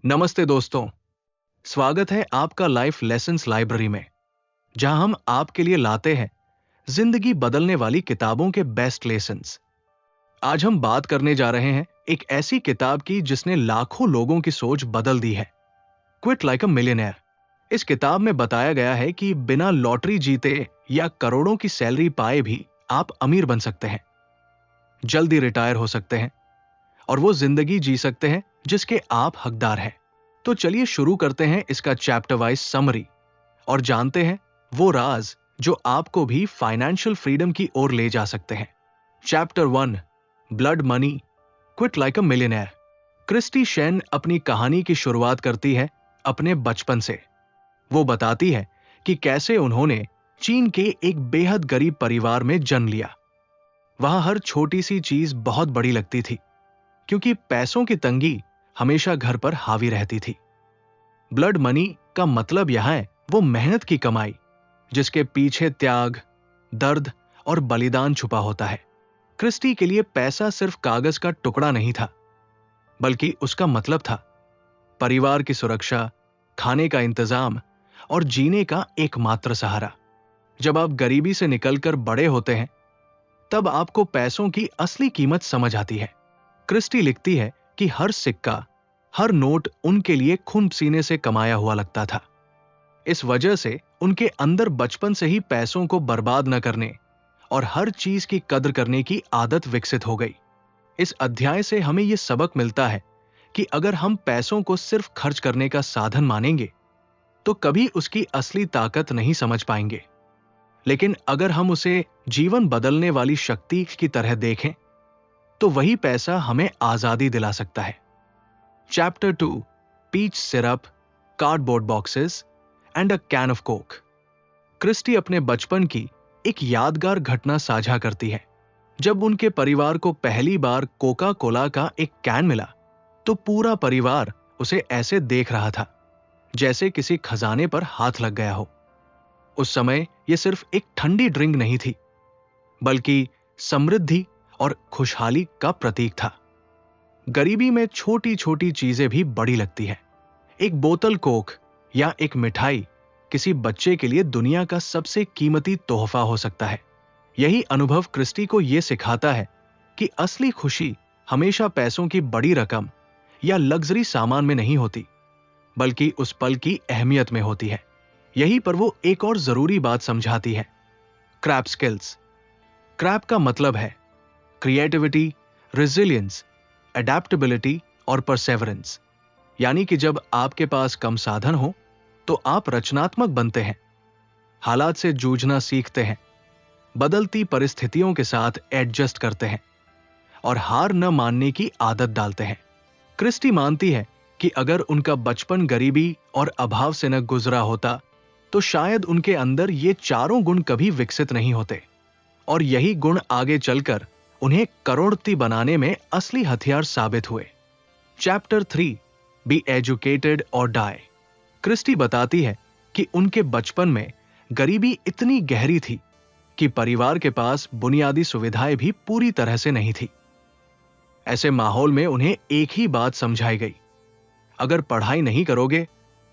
नमस्ते दोस्तों, स्वागत है आपका लाइफ लेसन्स लाइब्रेरी में, जहां हम आपके लिए लाते हैं जिंदगी बदलने वाली किताबों के बेस्ट लेसन्स। आज हम बात करने जा रहे हैं एक ऐसी किताब की जिसने लाखों लोगों की सोच बदल दी है, क्विट लाइक अ मिलियनेयर। इस किताब में बताया गया है कि बिना लॉटरी जीते या करोड़ों की सैलरी पाए भी आप अमीर बन सकते हैं, जल्दी रिटायर हो सकते हैं और वो जिंदगी जी सकते हैं जिसके आप हकदार हैं। तो चलिए शुरू करते हैं इसका चैप्टर वाइज समरी और जानते हैं वो राज जो आपको भी फाइनेंशियल फ्रीडम की ओर ले जा सकते हैं। Chapter 1, blood money, quit like a millionaire. Kristy Shen अपनी कहानी की शुरुआत करती है अपने बचपन से। वो बताती है कि कैसे उन्होंने चीन के एक बेहद गरीब परिवार में जन्म लिया। वहां हर छोटी सी चीज बहुत बड़ी लगती थी, क्योंकि पैसों की तंगी हमेशा घर पर हावी रहती थी। ब्लड मनी का मतलब यहां है वो मेहनत की कमाई जिसके पीछे त्याग, दर्द और बलिदान छुपा होता है। क्रिस्टी के लिए पैसा सिर्फ कागज का टुकड़ा नहीं था, बल्कि उसका मतलब था परिवार की सुरक्षा, खाने का इंतजाम और जीने का एकमात्र सहारा। जब आप गरीबी से निकलकर बड़े होते हैं, तब आपको पैसों की असली कीमत समझ आती है। क्रिस्टी लिखती है कि हर सिक्का, हर नोट उनके लिए खून पसीने से कमाया हुआ लगता था। इस वजह से उनके अंदर बचपन से ही पैसों को बर्बाद न करने और हर चीज की कद्र करने की आदत विकसित हो गई। इस अध्याय से हमें यह सबक मिलता है कि अगर हम पैसों को सिर्फ खर्च करने का साधन मानेंगे, तो कभी उसकी असली ताकत नहीं समझ पाएंगे। लेकिन अगर हम उसे जीवन बदलने वाली शक्ति की तरह देखें, तो वही पैसा हमें आजादी दिला सकता है। Chapter 2, peach syrup, cardboard boxes and a can of Coke. Kristy अपने बचपन की एक यादगार घटना साझा करती है। जब उनके परिवार को पहली बार कोका कोला का एक कैन मिला, तो पूरा परिवार उसे ऐसे देख रहा था जैसे किसी खजाने पर हाथ लग गया हो। उस समय यह सिर्फ एक ठंडी ड्रिंक नहीं थी, बल्कि समृद्धि और खुशहाली का प्रतीक था। गरीबी में छोटी छोटी चीजें भी बड़ी लगती है। एक बोतल कोक या एक मिठाई किसी बच्चे के लिए दुनिया का सबसे कीमती तोहफा हो सकता है। यही अनुभव क्रिस्टी को यह सिखाता है कि असली खुशी हमेशा पैसों की बड़ी रकम या लग्जरी सामान में नहीं होती, बल्कि उस पल की अहमियत में होती है। यहीं पर वो एक और जरूरी बात समझाती है, क्रैप स्किल्स। क्रैप का मतलब है क्रिएटिविटी, रेजिलियंस, एडेप्टेबिलिटी और परसेवरेंस। यानी कि जब आपके पास कम साधन हो, तो आप रचनात्मक बनते हैं, हालात से जूझना सीखते हैं, बदलती परिस्थितियों के साथ एडजस्ट करते हैं और हार न मानने की आदत डालते हैं। क्रिस्टी मानती है कि अगर उनका बचपन गरीबी और अभाव से न गुजरा होता, तो शायद उनके अंदर ये चारों गुण कभी विकसित नहीं होते, और यही गुण आगे चलकर उन्हें करोड़पति बनाने में असली हथियार साबित हुए। चैप्टर 3, बी एजुकेटेड और डाई। क्रिस्टी बताती है कि उनके बचपन में गरीबी इतनी गहरी थी कि परिवार के पास बुनियादी सुविधाएं भी पूरी तरह से नहीं थी। ऐसे माहौल में उन्हें एक ही बात समझाई गई, अगर पढ़ाई नहीं करोगे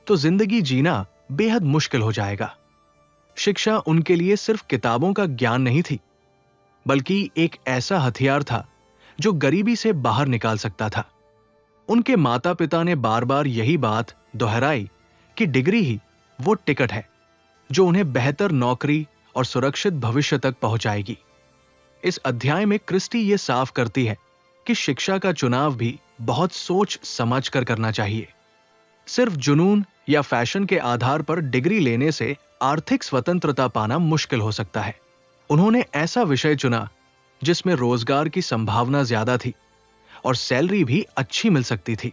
तो जिंदगी जीना बेहद मुश्किल हो जाएगा। शिक्षा उनके लिए सिर्फ किताबों का ज्ञान नहीं थी, बल्कि एक ऐसा हथियार था जो गरीबी से बाहर निकाल सकता था। उनके माता पिता ने बार बार यही बात दोहराई कि डिग्री ही वो टिकट है जो उन्हें बेहतर नौकरी और सुरक्षित भविष्य तक पहुंचाएगी। इस अध्याय में क्रिस्टी ये साफ करती है कि शिक्षा का चुनाव भी बहुत सोच समझ कर करना चाहिए। सिर्फ जुनून या फैशन के आधार पर डिग्री लेने से आर्थिक स्वतंत्रता पाना मुश्किल हो सकता है। उन्होंने ऐसा विषय चुना जिसमें रोजगार की संभावना ज्यादा थी और सैलरी भी अच्छी मिल सकती थी।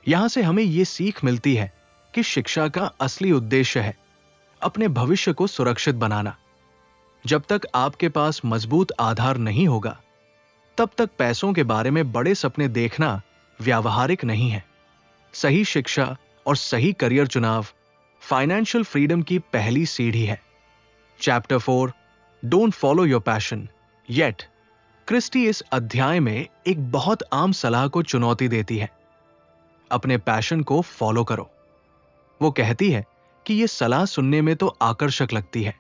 यहां से हमें यह सीख मिलती है कि शिक्षा का असली उद्देश्य है अपने भविष्य को सुरक्षित बनाना। जब तक आपके पास मजबूत आधार नहीं होगा, तब तक पैसों के बारे में बड़े सपने देखना व्यावहारिक नहीं है। सही शिक्षा और सही करियर चुनाव फाइनेंशियल फ्रीडम की पहली सीढ़ी है। Chapter 4, don't follow your passion yet. Kristy इस अध्याय में एक बहुत आम सलाह को चुनौती देती है। अपने पैशन को फॉलो करो। वो कहती है कि ये सलाह सुनने में तो आकर्षक लगती है,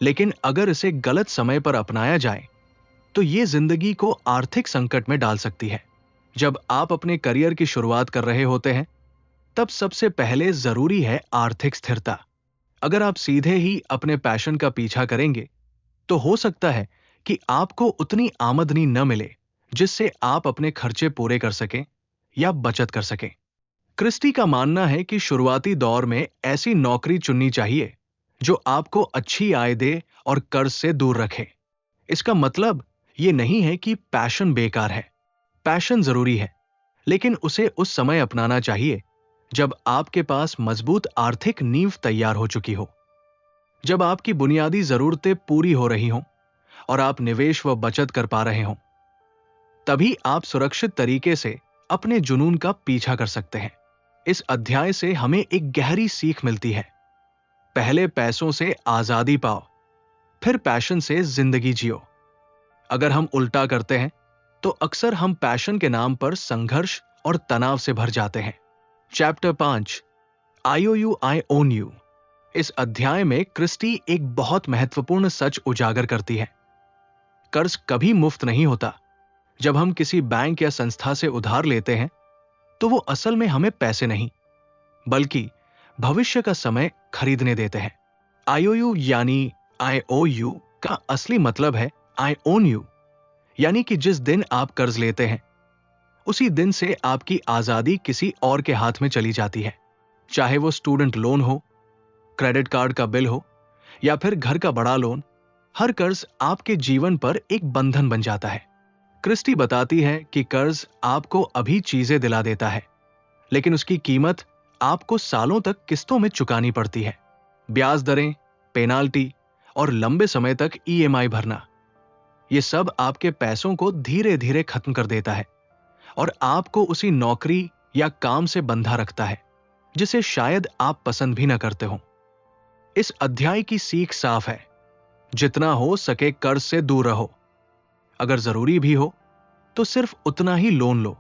लेकिन अगर इसे गलत समय पर अपनाया जाए तो ये जिंदगी को आर्थिक संकट में डाल सकती है। जब आप अपने करियर की शुरुआत कर रहे होते हैं, तब सबसे पहले जरूरी है आर्थिक स्थिरता। अगर आप सीधे ही अपने पैशन का पीछा करेंगे तो हो सकता है कि आपको उतनी आमदनी न मिले जिससे आप अपने खर्चे पूरे कर सकें या बचत कर सकें। क्रिस्टी का मानना है कि शुरुआती दौर में ऐसी नौकरी चुननी चाहिए जो आपको अच्छी आय दे और कर्ज से दूर रखे। इसका मतलब ये नहीं है कि पैशन बेकार है। पैशन जरूरी है, लेकिन उसे उस समय अपनाना चाहिए जब आपके पास मजबूत आर्थिक नींव तैयार हो चुकी हो, जब आपकी बुनियादी जरूरतें पूरी हो रही हों और आप निवेश व बचत कर पा रहे हों। तभी आप सुरक्षित तरीके से अपने जुनून का पीछा कर सकते हैं। इस अध्याय से हमें एक गहरी सीख मिलती है। पहले पैसों से आजादी पाओ, फिर पैशन से जिंदगी जियो। अगर हम उल्टा करते हैं तो अक्सर हम पैशन के नाम पर संघर्ष और तनाव से भर जाते हैं। Chapter 5 IOU I own you। इस अध्याय में क्रिस्टी एक बहुत महत्वपूर्ण सच उजागर करती है। कर्ज कभी मुफ्त नहीं होता। जब हम किसी बैंक या संस्था से उधार लेते हैं तो वो असल में हमें पैसे नहीं, बल्कि भविष्य का समय खरीदने देते हैं। IOU यानी I owe you का असली मतलब है I own you, यानी कि जिस दिन आप कर्ज लेते हैं उसी दिन से आपकी आजादी किसी और के हाथ में चली जाती है। चाहे वो स्टूडेंट लोन हो, क्रेडिट कार्ड का बिल हो या फिर घर का बड़ा लोन, हर कर्ज आपके जीवन पर एक बंधन बन जाता है। क्रिस्टी बताती है कि कर्ज आपको अभी चीजें दिला देता है, लेकिन उसकी कीमत आपको सालों तक किस्तों में चुकानी पड़ती है। ब्याज दरें, पेनाल्टी और लंबे समय तक EMI भरना, ये सब आपके पैसों को धीरे धीरे खत्म कर देता है और आपको उसी नौकरी या काम से बंधा रखता है जिसे शायद आप पसंद भी न करते हो। इस अध्याय की सीख साफ है, जितना हो सके कर्ज से दूर रहो। अगर जरूरी भी हो तो सिर्फ उतना ही लोन लो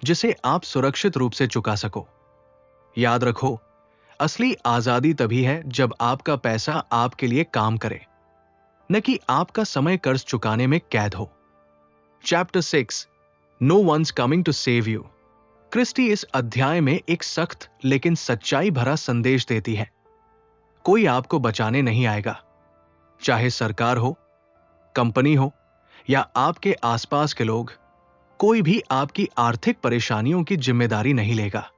जिसे आप सुरक्षित रूप से चुका सको। याद रखो, असली आजादी तभी है जब आपका पैसा आपके लिए काम करे, न कि आपका समय कर्ज चुकाने में कैद हो। Chapter 6 no one's coming to save you. Kristy इस अध्याय में एक सख्त लेकिन सच्चाई भरा संदेश देती है। कोई आपको बचाने नहीं आएगा, चाहे सरकार हो, कंपनी हो या आपके आसपास के लोग। कोई भी आपकी आर्थिक परेशानियों की जिम्मेदारी नहीं लेगा।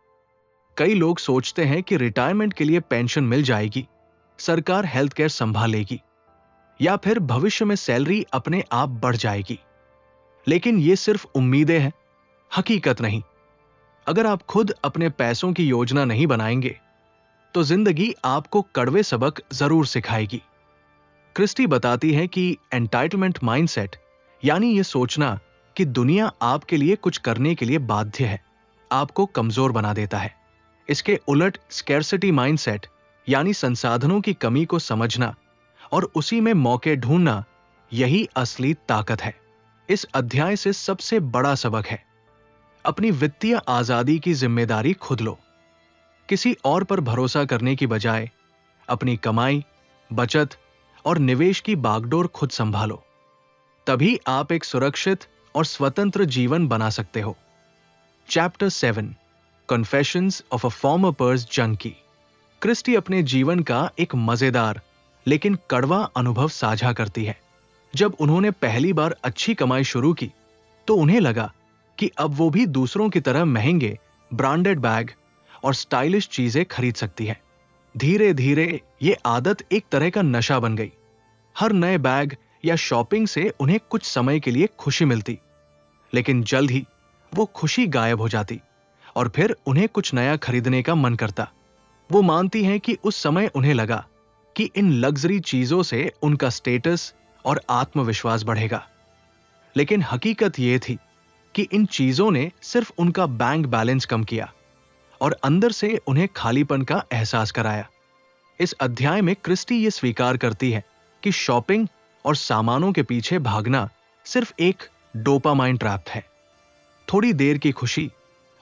कई लोग सोचते हैं कि रिटायरमेंट के लिए पेंशन मिल जाएगी, सरकार हेल्थ केयर संभाल लेगी या फिर भविष्य में सैलरी अपने आप बढ़ जाएगी। लेकिन ये सिर्फ उम्मीदें हैं, हकीकत नहीं। अगर आप खुद अपने पैसों की योजना नहीं बनाएंगे तो जिंदगी आपको कड़वे सबक जरूर सिखाएगी। क्रिस्टी बताती है कि एंटाइटलमेंट माइंडसेट, यानी ये सोचना कि दुनिया आपके लिए कुछ करने के लिए बाध्य है, आपको कमजोर बना देता है। इसके उलट स्कैर्सिटी माइंडसेट, यानी संसाधनों की कमी को समझना और उसी में मौके ढूंढना, यही असली ताकत है। इस अध्याय से सबसे बड़ा सबक है, अपनी वित्तीय आजादी की जिम्मेदारी खुद लो। किसी और पर भरोसा करने की बजाय अपनी कमाई, बचत और निवेश की बागडोर खुद संभालो। तभी आप एक सुरक्षित और स्वतंत्र जीवन बना सकते हो। Chapter 7 confessions of a former purse junkie. Kristy अपने जीवन का एक मजेदार लेकिन कड़वा अनुभव साझा करती है। जब उन्होंने पहली बार अच्छी कमाई शुरू की तो उन्हें लगा कि अब वो भी दूसरों की तरह महंगे ब्रांडेड बैग और स्टाइलिश चीजें खरीद सकती है। धीरे धीरे ये आदत एक तरह का नशा बन गई। हर नए बैग या शॉपिंग से उन्हें कुछ समय के लिए खुशी मिलती, लेकिन जल्द ही वो खुशी गायब हो जाती और फिर उन्हें कुछ नया खरीदने का मन करता। वो मानती हैं कि उस समय उन्हें लगा कि इन लग्जरी चीजों से उनका स्टेटस और आत्मविश्वास बढ़ेगा, लेकिन हकीकत यह थी कि इन चीजों ने सिर्फ उनका बैंक बैलेंस कम किया और अंदर से उन्हें खालीपन का एहसास कराया। इस अध्याय में क्रिस्टी ये स्वीकार करती है कि शॉपिंग और सामानों के पीछे भागना सिर्फ एक डोपामाइन ट्रैप है। थोड़ी देर की खुशी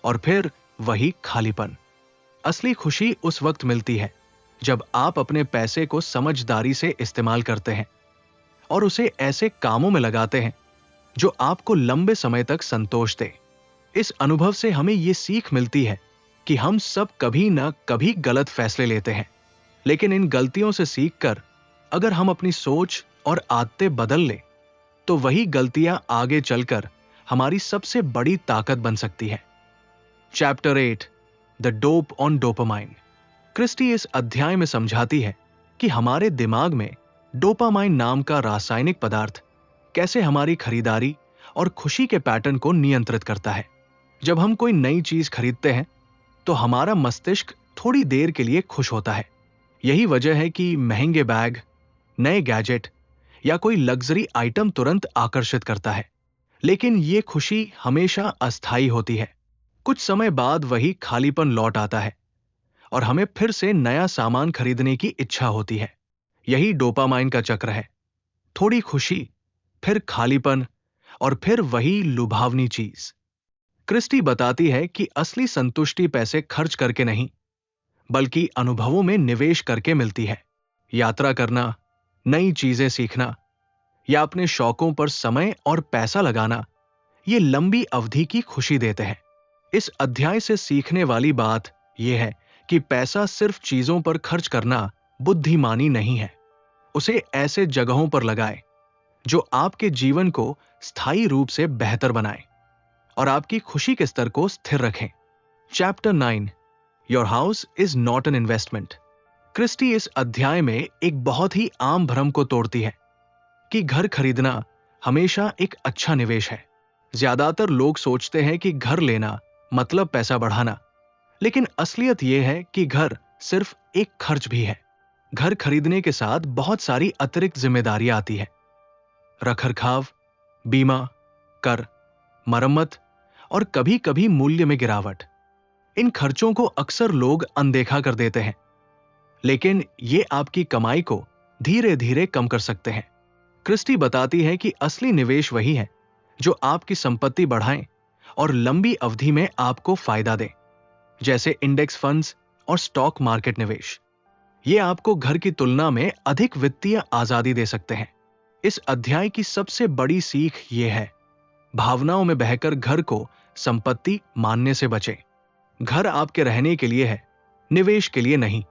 और फिर वही खालीपन। असली खुशी उस वक्त मिलती है जब आप अपने पैसे को समझदारी से इस्तेमाल करते हैं और उसे ऐसे कामों में लगाते हैं जो आपको लंबे समय तक संतोष दे। इस अनुभव से हमें यह सीख मिलती है कि हम सब कभी ना कभी गलत फैसले लेते हैं, लेकिन इन गलतियों से सीखकर अगर हम अपनी सोच और आदतें बदल लें तो वही गलतियां आगे चलकर हमारी सबसे बड़ी ताकत बन सकती है। Chapter 8, the dope on dopamine. Kristy इस अध्याय में समझाती है कि हमारे दिमाग में डोपामाइन नाम का रासायनिक पदार्थ कैसे हमारी खरीदारी और खुशी के पैटर्न को नियंत्रित करता है। जब हम कोई नई चीज खरीदते हैं तो हमारा मस्तिष्क थोड़ी देर के लिए खुश होता है। यही वजह है कि महंगे बैग, नए गैजेट या कोई लग्जरी आइटम तुरंत आकर्षित करता है, लेकिन ये खुशी हमेशा अस्थायी होती है। कुछ समय बाद वही खालीपन लौट आता है और हमें फिर से नया सामान खरीदने की इच्छा होती है। यही डोपामाइन का चक्र है। थोड़ी खुशी, फिर खालीपन और फिर वही लुभावनी चीज। क्रिस्टी बताती है कि असली संतुष्टि पैसे खर्च करके नहीं, बल्कि अनुभवों में निवेश करके मिलती है। यात्रा करना, नई चीजें सीखना या अपने शौकों पर समय और पैसा लगाना, ये लंबी अवधि की खुशी देते हैं। इस अध्याय से सीखने वाली बात यह है कि पैसा सिर्फ चीजों पर खर्च करना बुद्धिमानी नहीं है। उसे ऐसे जगहों पर लगाएं जो आपके जीवन को स्थायी रूप से बेहतर बनाएं और आपकी खुशी के स्तर को स्थिर रखें। Chapter 9, your house is not an investment. Kristy इस अध्याय में एक बहुत ही आम भ्रम को तोड़ती है कि घर खरीदना हमेशा एक अच्छा निवेश है। ज्यादातर लोग सोचते हैं कि घर लेना मतलब पैसा बढ़ाना, लेकिन असलियत यह है कि घर सिर्फ एक खर्च भी है। घर खरीदने के साथ बहुत सारी अतिरिक्त जिम्मेदारियां आती है। रखरखाव, बीमा, कर, मरम्मत और कभी कभी मूल्य में गिरावट। इन खर्चों को अक्सर लोग अनदेखा कर देते हैं, लेकिन ये आपकी कमाई को धीरे धीरे कम कर सकते हैं। क्रिस्टी बताती है कि असली निवेश वही है जो आपकी संपत्ति बढ़ाएं और लंबी अवधि में आपको फायदा दें, जैसे इंडेक्स फंड्स और स्टॉक मार्केट निवेश। ये आपको घर की तुलना में अधिक वित्तीय आजादी दे सकते हैं। इस अध्याय की सबसे बड़ी सीख ये है, भावनाओं में बहकर घर को संपत्ति मानने से बचें। घर आपके रहने के लिए है, निवेश के लिए नहीं।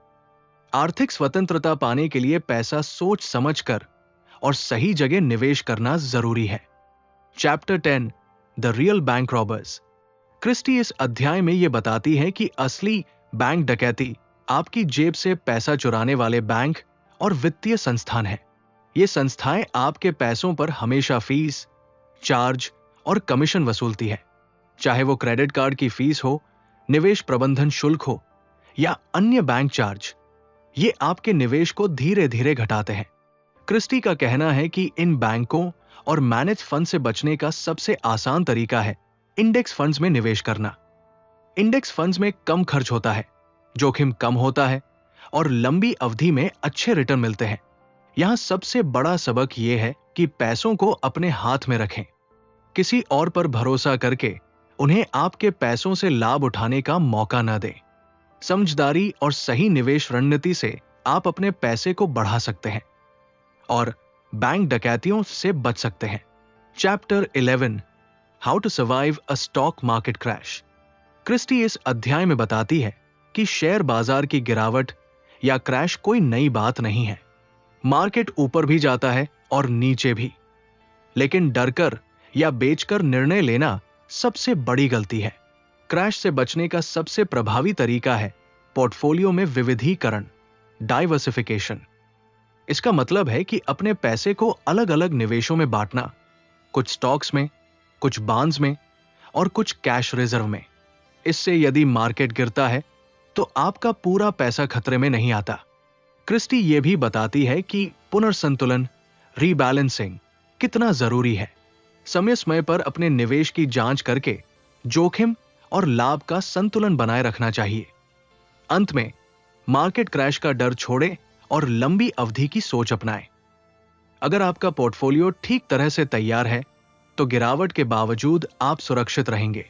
आर्थिक स्वतंत्रता पाने के लिए पैसा सोच समझकर और सही जगह निवेश करना जरूरी है। Chapter 10, the real bank robbers. Kristy इस अध्याय में यह बताती है कि असली बैंक डकैती आपकी जेब से पैसा चुराने वाले बैंक और वित्तीय संस्थान है। ये संस्थाएं आपके पैसों पर हमेशा फीस, चार्ज और कमीशन वसूलती है, चाहे वो क्रेडिट कार्ड की फीस हो, निवेश प्रबंधन शुल्क हो या अन्य बैंक चार्ज। ये आपके निवेश को धीरे धीरे घटाते हैं। क्रिस्टी का कहना है कि इन बैंकों और मैनेज फंड से बचने का सबसे आसान तरीका है इंडेक्स फंड्स में निवेश करना। इंडेक्स फंड्स में कम खर्च होता है, जोखिम कम होता है और लंबी अवधि में अच्छे रिटर्न मिलते हैं। यहां सबसे बड़ा सबक यह है कि पैसों को अपने हाथ में रखें। किसी और पर भरोसा करके उन्हें आपके पैसों से लाभ उठाने का मौका न दें। समझदारी और सही निवेश रणनीति से आप अपने पैसे को बढ़ा सकते हैं और बैंक डकैतियों से बच सकते हैं। Chapter 11, how to survive a stock market crash. Kristy इस अध्याय में बताती है कि शेयर बाजार की गिरावट या क्रैश कोई नई बात नहीं है। मार्केट ऊपर भी जाता है और नीचे भी, लेकिन डरकर या बेचकर निर्णय लेना सबसे बड़ी गलती है। क्रैश से बचने का सबसे प्रभावी तरीका है पोर्टफोलियो में विविधीकरण, डाइवर्सिफिकेशन। इसका मतलब है कि अपने पैसे को अलग अलग निवेशों में बांटना, कुछ स्टॉक्स में, कुछ बॉन्ड्स में और कुछ कैश रिजर्व में। इससे यदि मार्केट गिरता है तो आपका पूरा पैसा खतरे में नहीं आता। क्रिस्टी यह भी बताती है कि पुनर्संतुलन, रीबैलेंसिंग कितना जरूरी है। समय समय पर अपने निवेश की जांच करके जोखिम और लाभ का संतुलन बनाए रखना चाहिए। अंत में मार्केट क्रैश का डर छोड़ें और लंबी अवधि की सोच अपनाएं। अगर आपका पोर्टफोलियो ठीक तरह से तैयार है तो गिरावट के बावजूद आप सुरक्षित रहेंगे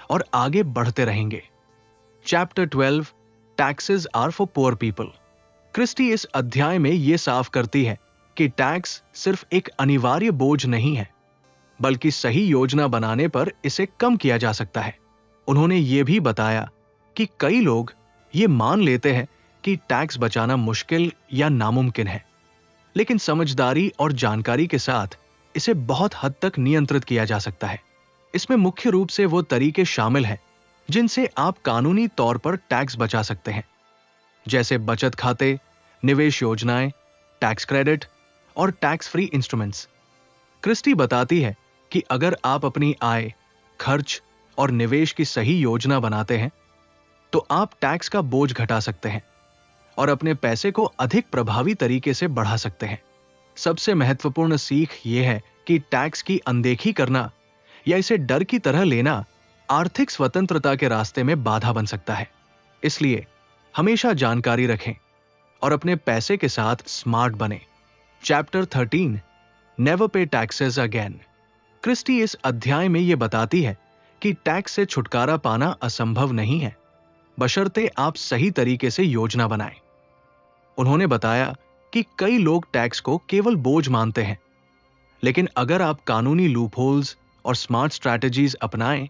और आगे बढ़ते रहेंगे। Chapter 12 taxes are for poor people. Christy इस अध्याय में यह साफ करती है कि टैक्स सिर्फ एक अनिवार्य बोझ नहीं है, बल्कि सही योजना बनाने पर इसे कम किया जा सकता है। उन्होंने ये भी बताया कि कई लोग ये मान लेते हैं कि टैक्स बचाना मुश्किल या नामुमकिन है, लेकिन समझदारी और जानकारी के साथ इसे बहुत हद तक नियंत्रित किया जा सकता है। इसमें मुख्य रूप से वो तरीके शामिल हैं जिनसे आप कानूनी तौर पर टैक्स बचा सकते हैं, जैसे बचत खाते, निवेश योजनाएं, टैक्स क्रेडिट और टैक्स फ्री इंस्ट्रूमेंट्स। क्रिस्टी बताती है कि अगर आप अपनी आय, खर्च और निवेश की सही योजना बनाते हैं तो आप टैक्स का बोझ घटा सकते हैं और अपने पैसे को अधिक प्रभावी तरीके से बढ़ा सकते हैं। सबसे महत्वपूर्ण सीख यह है कि टैक्स की अनदेखी करना या इसे डर की तरह लेना आर्थिक स्वतंत्रता के रास्ते में बाधा बन सकता है। इसलिए हमेशा जानकारी रखें और अपने पैसे के साथ स्मार्ट बने। चैप्टर 13 नेवर पे टैक्सेस अगेन। क्रिस्टी इस अध्याय में यह बताती है कि टैक्स से छुटकारा पाना असंभव नहीं है, बशर्ते आप सही तरीके से योजना बनाएं। उन्होंने बताया कि कई लोग टैक्स को केवल बोझ मानते हैं, लेकिन अगर आप कानूनी लूपहोल्स और स्मार्ट स्ट्रैटेजीज अपनाएं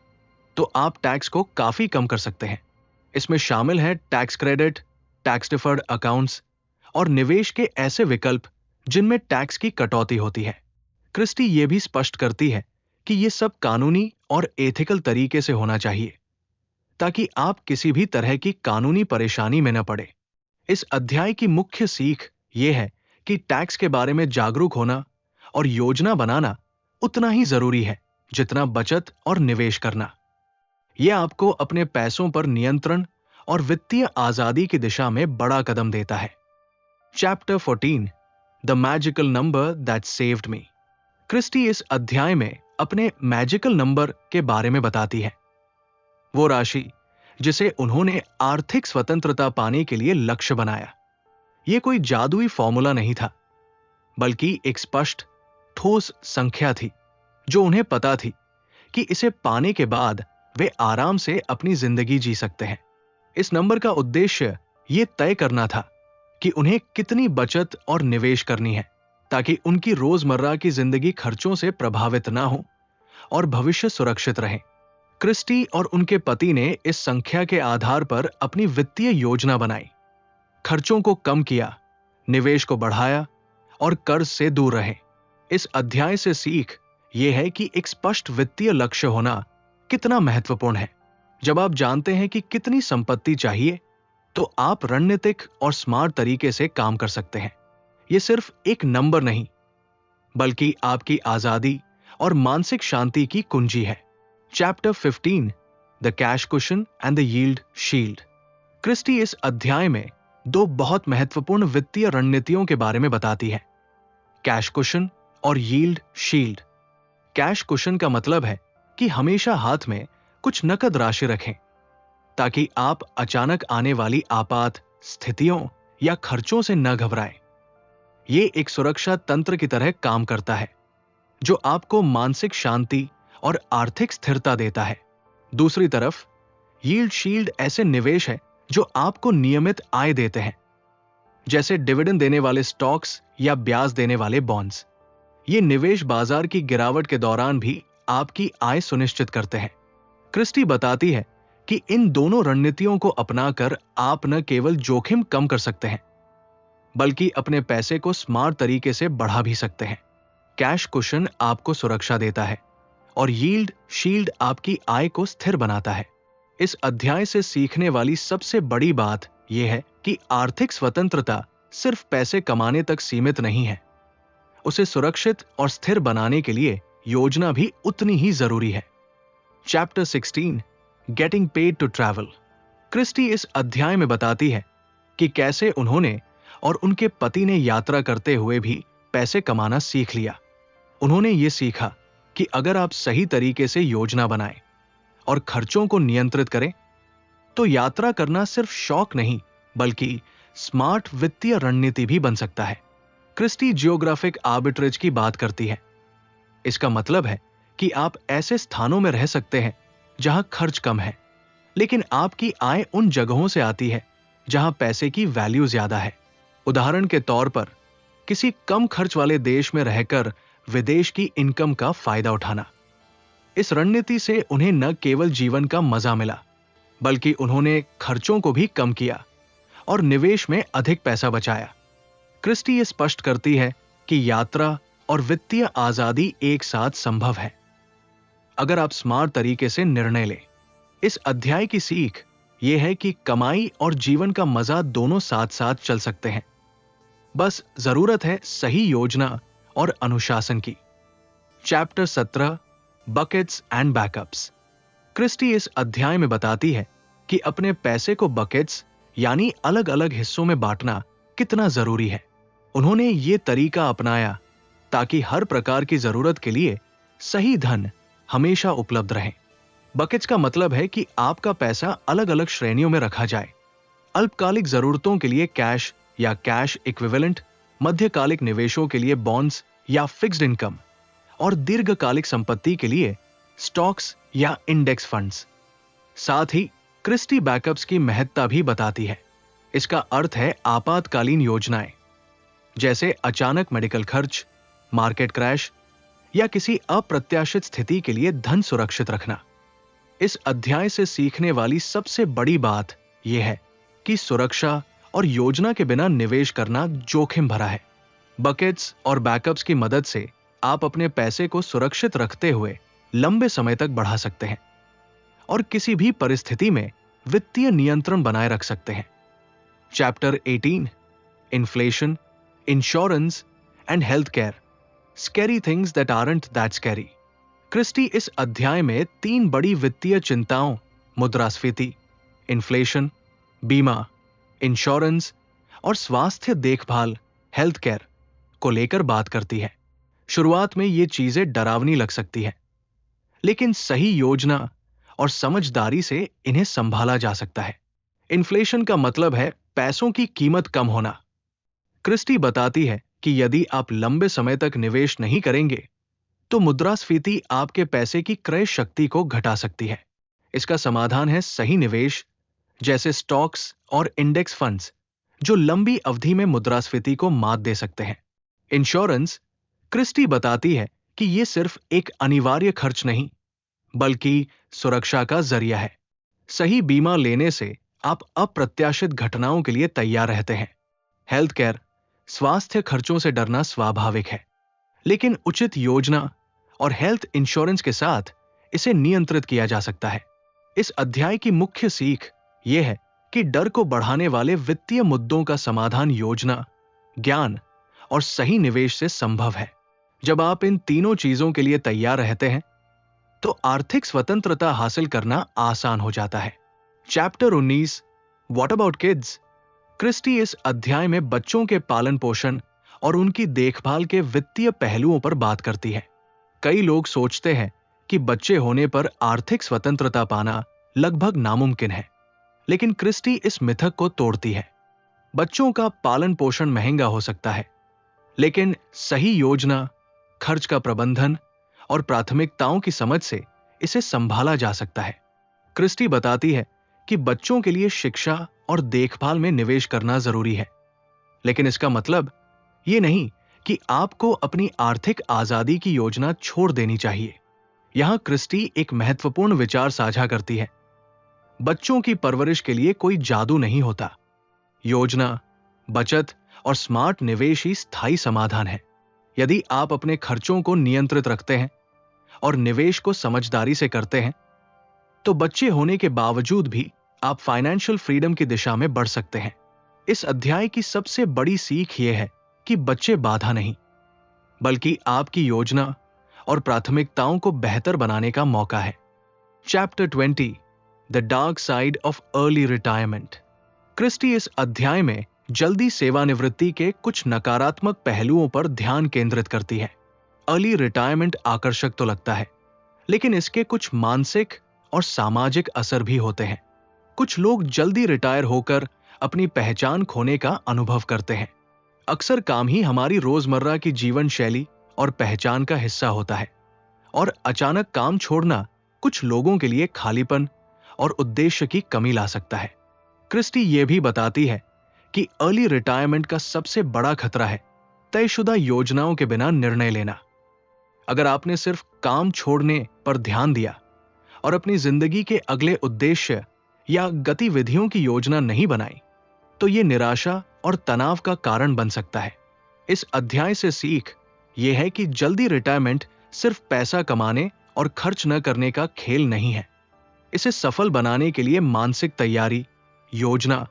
तो आप टैक्स को काफी कम कर सकते हैं। इसमें शामिल है tax credit, tax deferred accounts और निवेश के ऐसे विकल्प जिनमें टैक्स की कटौती होती है। क्रिस्टी ये भी स्पष्ट करती है कि ये सब कानूनी और एथिकल तरीके से होना चाहिए ताकि आप किसी भी तरह की कानूनी परेशानी में न पड़े। इस अध्याय की मुख्य सीख ये है कि टैक्स के बारे में जागरूक होना और योजना बनाना उतना ही जरूरी है जितना बचत और निवेश करना। यह आपको अपने पैसों पर नियंत्रण और वित्तीय आजादी की दिशा में बड़ा कदम देता है। Chapter 14 the magical number that saved me. Christy इस अध्याय में अपने मैजिकल नंबर के बारे में बताती है, वो राशि जिसे उन्होंने आर्थिक स्वतंत्रता पाने के लिए लक्ष्य बनाया। यह कोई जादुई फॉर्मूला नहीं था, बल्कि एक स्पष्ट, ठोस संख्या थी जो उन्हें पता थी कि इसे पाने के बाद वे आराम से अपनी जिंदगी जी सकते हैं। इस नंबर का उद्देश्य यह तय करना था कि उन्हें कितनी बचत और निवेश करनी है ताकि उनकी रोजमर्रा की जिंदगी खर्चों से प्रभावित ना हो और भविष्य सुरक्षित रहे। क्रिस्टी और उनके पति ने इस संख्या के आधार पर अपनी वित्तीय योजना बनाई, खर्चों को कम किया, निवेश को बढ़ाया और कर्ज से दूर रहे। इस अध्याय से सीख यह है कि एक स्पष्ट वित्तीय लक्ष्य होना कितना महत्वपूर्ण है। जब आप जानते हैं कि कितनी संपत्ति चाहिए, तो आप रणनीतिक और स्मार्ट तरीके से काम कर सकते हैं। यह सिर्फ एक नंबर नहीं, बल्कि आपकी आजादी और मानसिक शांति की कुंजी है। Chapter 15 the cash cushion and the yield shield. Christy इस अध्याय में दो बहुत महत्वपूर्ण वित्तीय रणनीतियों के बारे में बताती है, कैश कुशन और यील्ड शील्ड। कैश कुशन का मतलब है कि हमेशा हाथ में कुछ नकद राशि रखें ताकि आप अचानक आने वाली आपात स्थितियों या खर्चों से न घबराएं। यह एक सुरक्षा तंत्र की तरह काम करता है जो आपको मानसिक शांति और आर्थिक स्थिरता देता है। दूसरी तरफ यील्ड शील्ड ऐसे निवेश है जो आपको नियमित आय देते हैं, जैसे डिविडेंड देने वाले स्टॉक्स या ब्याज देने वाले बॉन्ड्स। ये निवेश बाजार की गिरावट के दौरान भी आपकी आय सुनिश्चित करते हैं। क्रिस्टी बताती है कि इन दोनों रणनीतियों को अपनाकर आप न केवल जोखिम कम कर सकते हैं, बल्कि अपने पैसे को स्मार्ट तरीके से बढ़ा भी सकते हैं। कैश कुशन आपको सुरक्षा देता है और यील्ड शील्ड आपकी आय को स्थिर बनाता है। इस अध्याय से सीखने वाली सबसे बड़ी बात यह है कि आर्थिक स्वतंत्रता सिर्फ पैसे कमाने तक सीमित नहीं है, उसे सुरक्षित और स्थिर बनाने के लिए योजना भी उतनी ही जरूरी है। Chapter 16 getting paid to travel. Christy इस अध्याय में बताती है कि कैसे उन्होंने और उनके पति ने यात्रा करते हुए भी पैसे कमाना सीख लिया। उन्होंने ये सीखा कि अगर आप सही तरीके से योजना बनाएं और खर्चों को नियंत्रित करें, तो यात्रा करना सिर्फ शौक नहीं, बल्कि स्मार्ट वित्तीय रणनीति भी बन सकता है। क्रिस्टी जियोग्राफिक आर्बिट्रेज की बात करती है। इसका मतलब है कि आप ऐसे स्थानों में रह सकते हैं जहां खर्च कम है, लेकिन आपकी आय उन जगहों से आती है जहां पैसे की वैल्यू ज्यादा है। उदाहरण के तौर पर किसी कम खर्च वाले देश में रहकर विदेश की इनकम का फायदा उठाना। इस रणनीति से उन्हें न केवल जीवन का मजा मिला, बल्कि उन्होंने खर्चों को भी कम किया और निवेश में अधिक पैसा बचाया। क्रिस्टी ये स्पष्ट करती है कि यात्रा और वित्तीय आजादी एक साथ संभव है, अगर आप स्मार्ट तरीके से निर्णय लें। इस अध्याय की सीख यह है कि कमाई और जीवन का मजा दोनों साथ साथ चल सकते हैं। बस जरूरत है सही योजना और अनुशासन की। Chapter 17 buckets and backups. Christy इस अध्याय में बताती है कि अपने पैसे को बकेट्स यानी अलग अलग हिस्सों में बांटना कितना जरूरी है। उन्होंने ये तरीका अपनाया ताकि हर प्रकार की जरूरत के लिए सही धन हमेशा उपलब्ध रहे। बकेट्स का मतलब है कि आपका पैसा अलग अलग श्रेणियों में रखा जाए। अल्पकालिक जरूरतों के लिए कैश या कैश इक्विवेलेंट, मध्यकालिक निवेशों के लिए बॉन्ड्स या फिक्स्ड इनकम, और दीर्घकालिक संपत्ति के लिए स्टॉक्स या इंडेक्स फंड्स। साथ ही क्रिस्टी बैकअप्स की महत्ता भी बताती है। इसका अर्थ है आपातकालीन योजनाएं, जैसे अचानक मेडिकल खर्च, मार्केट क्रैश या किसी अप्रत्याशित स्थिति के लिए धन सुरक्षित रखना। इस अध्याय से सीखने वाली सबसे बड़ी बात यह है कि सुरक्षा और योजना के बिना निवेश करना जोखिम भरा है। बकेट्स और बैकअप्स की मदद से आप अपने पैसे को सुरक्षित रखते हुए लंबे समय तक बढ़ा सकते हैं और किसी भी परिस्थिति में वित्तीय नियंत्रण बनाए रख सकते हैं। Chapter 18 inflation, insurance and health care, scary things that aren't that scary. Christy इस अध्याय में 3 बड़ी वित्तीय चिंताओं, मुद्रास्फीति, इन्फ्लेशन, बीमा, इंश्योरेंस और स्वास्थ्य देखभाल, हेल्थ केयर को लेकर बात करती है। शुरुआत में ये चीजें डरावनी लग सकती है, लेकिन सही योजना और समझदारी से इन्हें संभाला जा सकता है। इन्फ्लेशन का मतलब है पैसों की कीमत कम होना। क्रिस्टी बताती है कि यदि आप लंबे समय तक निवेश नहीं करेंगे तो मुद्रास्फीति आपके पैसे की क्रय शक्ति को घटा सकती है। इसका समाधान है सही निवेश, जैसे स्टॉक्स और इंडेक्स फंड्स, जो लंबी अवधि में मुद्रास्फीति को मात दे सकते हैं। इंश्योरेंस, क्रिस्टी बताती है कि यह सिर्फ एक अनिवार्य खर्च नहीं, बल्कि सुरक्षा का जरिया है। सही बीमा लेने से आप अप्रत्याशित घटनाओं के लिए तैयार रहते हैं। हेल्थ केयर, स्वास्थ्य खर्चों से डरना स्वाभाविक है, लेकिन उचित योजना और हेल्थ इंश्योरेंस के साथ इसे नियंत्रित किया जा सकता है। इस अध्याय की मुख्य सीख यह है कि डर को बढ़ाने वाले वित्तीय मुद्दों का समाधान योजना, ज्ञान और सही निवेश से संभव है। जब आप इन तीनों चीजों के लिए तैयार रहते हैं तो आर्थिक स्वतंत्रता हासिल करना आसान हो जाता है। Chapter 19 what about kids. Christy इस अध्याय में बच्चों के पालन पोषण और उनकी देखभाल के वित्तीय पहलुओं पर बात करती है। कई लोग सोचते हैं कि बच्चे होने पर आर्थिक स्वतंत्रता पाना लगभग नामुमकिन है, लेकिन क्रिस्टी इस मिथक को तोड़ती है। बच्चों का पालन पोषण महंगा हो सकता है, लेकिन सही योजना, खर्च का प्रबंधन और प्राथमिकताओं की समझ से इसे संभाला जा सकता है। क्रिस्टी बताती है कि बच्चों के लिए शिक्षा और देखभाल में निवेश करना जरूरी है, लेकिन इसका मतलब ये नहीं कि आपको अपनी आर्थिक आजादी की योजना छोड़ देनी चाहिए। यहां क्रिस्टी एक महत्वपूर्ण विचार साझा करती है। बच्चों की परवरिश के लिए कोई जादू नहीं होता। योजना, बचत और स्मार्ट निवेश ही स्थायी समाधान है। यदि आप अपने खर्चों को नियंत्रित रखते हैं और निवेश को समझदारी से करते हैं, तो बच्चे होने के बावजूद भी आप फाइनेंशियल फ्रीडम की दिशा में बढ़ सकते हैं। इस अध्याय की सबसे बड़ी सीख यह है कि बच्चे बाधा नहीं, बल्कि आपकी योजना और प्राथमिकताओं को बेहतर बनाने का मौका है। Chapter 20 the dark side of early retirement. Christy इस अध्याय में जल्दी सेवानिवृत्ति के कुछ नकारात्मक पहलुओं पर ध्यान केंद्रित करती है। अर्ली रिटायरमेंट आकर्षक तो लगता है, लेकिन इसके कुछ मानसिक और सामाजिक असर भी होते हैं। कुछ लोग जल्दी रिटायर होकर अपनी पहचान खोने का अनुभव करते हैं। अक्सर काम ही हमारी रोजमर्रा की जीवन शैली और पहचान का हिस्सा होता है, और अचानक काम छोड़ना कुछ लोगों के लिए खालीपन और उद्देश्य की कमी ला सकता है। क्रिस्टी ये भी बताती है कि अर्ली रिटायरमेंट का सबसे बड़ा खतरा है तयशुदा योजनाओं के बिना निर्णय लेना। अगर आपने सिर्फ काम छोड़ने पर ध्यान दिया और अपनी जिंदगी के अगले उद्देश्य या गतिविधियों की योजना नहीं बनाई, तो यह निराशा और तनाव का कारण बन सकता है। इस अध्याय से सीख यह है कि जल्दी रिटायरमेंट सिर्फ पैसा कमाने और खर्च न करने का खेल नहीं है। इसे सफल बनाने के लिए मानसिक तैयारी, योजना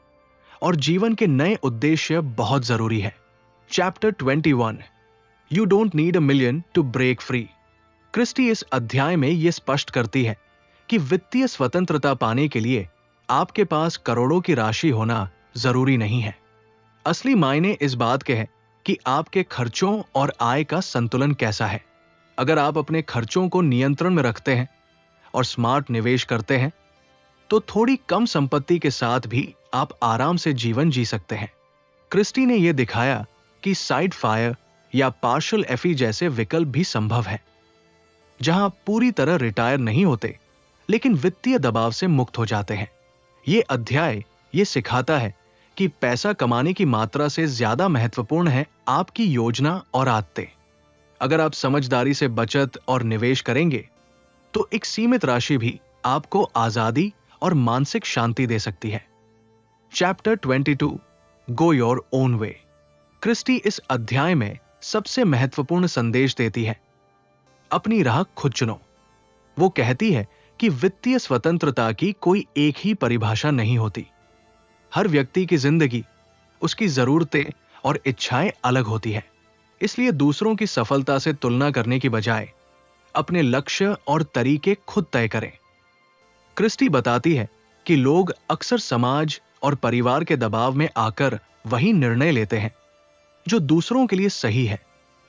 और जीवन के नए उद्देश्य बहुत जरूरी है। Chapter 21 you don't need a million to break free. Christy इस अध्याय में यह स्पष्ट करती है कि वित्तीय स्वतंत्रता पाने के लिए आपके पास करोड़ों की राशि होना जरूरी नहीं है। असली मायने इस बात के हैं कि आपके खर्चों और आय का संतुलन कैसा है। अगर आप अपने खर्चों को नियंत्रण में रखते हैं और स्मार्ट निवेश करते हैं, तो थोड़ी कम संपत्ति के साथ भी आप आराम से जीवन जी सकते हैं। क्रिस्टी ने यह दिखाया कि साइड फायर या पार्शियल एफई जैसे विकल्प भी संभव है, जहां आप पूरी तरह रिटायर नहीं होते लेकिन वित्तीय दबाव से मुक्त हो जाते हैं। यह अध्याय यह सिखाता है कि पैसा कमाने की मात्रा से ज्यादा महत्वपूर्ण है आपकी योजना और आदतें। अगर आप समझदारी से बचत और निवेश करेंगे, तो एक सीमित राशि भी आपको आजादी और मानसिक शांति दे सकती है। Chapter 22 go your own way. Christy इस अध्याय में सबसे महत्वपूर्ण संदेश देती है, अपनी राह खुद चुनो। वो कहती है कि वित्तीय स्वतंत्रता की कोई एक ही परिभाषा नहीं होती। हर व्यक्ति की जिंदगी, उसकी जरूरतें और इच्छाएं अलग होती है। इसलिए दूसरों की सफलता से तुलना करने की बजाय अपने लक्ष्य और तरीके खुद तय करें। क्रिस्टी बताती है कि लोग अक्सर समाज और परिवार के दबाव में आकर वही निर्णय लेते हैं जो दूसरों के लिए सही है,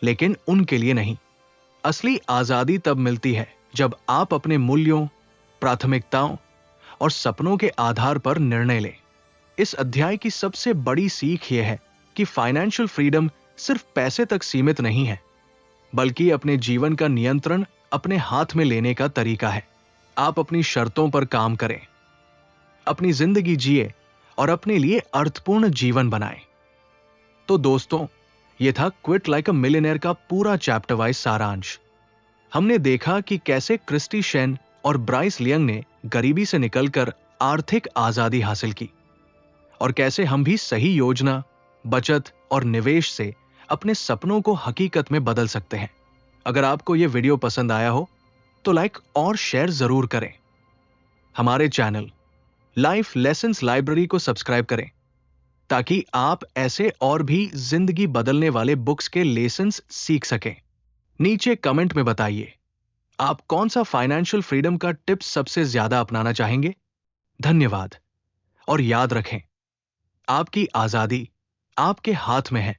लेकिन उनके लिए नहीं। असली आजादी तब मिलती है जब आप अपने मूल्यों, प्राथमिकताओं और सपनों के आधार पर निर्णय लें। इस अध्याय की सबसे बड़ी सीख यह है कि फाइनेंशियल फ्रीडम सिर्फ पैसे तक सीमित नहीं है, बल्कि अपने जीवन का नियंत्रण अपने हाथ में लेने का तरीका है। आप अपनी शर्तों पर काम करें, अपनी जिंदगी जिए और अपने लिए अर्थपूर्ण जीवन बनाएं। तो दोस्तों, यह था क्विट लाइक अ मिलियनेयर का पूरा चैप्टर वाइज सारांश। हमने देखा कि कैसे क्रिस्टी शेन और ब्राइस लियंग ने गरीबी से निकलकर आर्थिक आजादी हासिल की, और कैसे हम भी सही योजना, बचत और निवेश से अपने सपनों को हकीकत में बदल सकते हैं। अगर आपको यह वीडियो पसंद आया हो तो लाइक और शेयर जरूर करें। हमारे चैनल लाइफ लेसन्स लाइब्रेरी को सब्सक्राइब करें ताकि आप ऐसे और भी जिंदगी बदलने वाले बुक्स के लेसन्स सीख सकें। नीचे कमेंट में बताइए आप कौन सा फाइनेंशियल फ्रीडम का टिप्स सबसे ज्यादा अपनाना चाहेंगे। धन्यवाद, और याद रखें, आपकी आजादी आपके हाथ में है।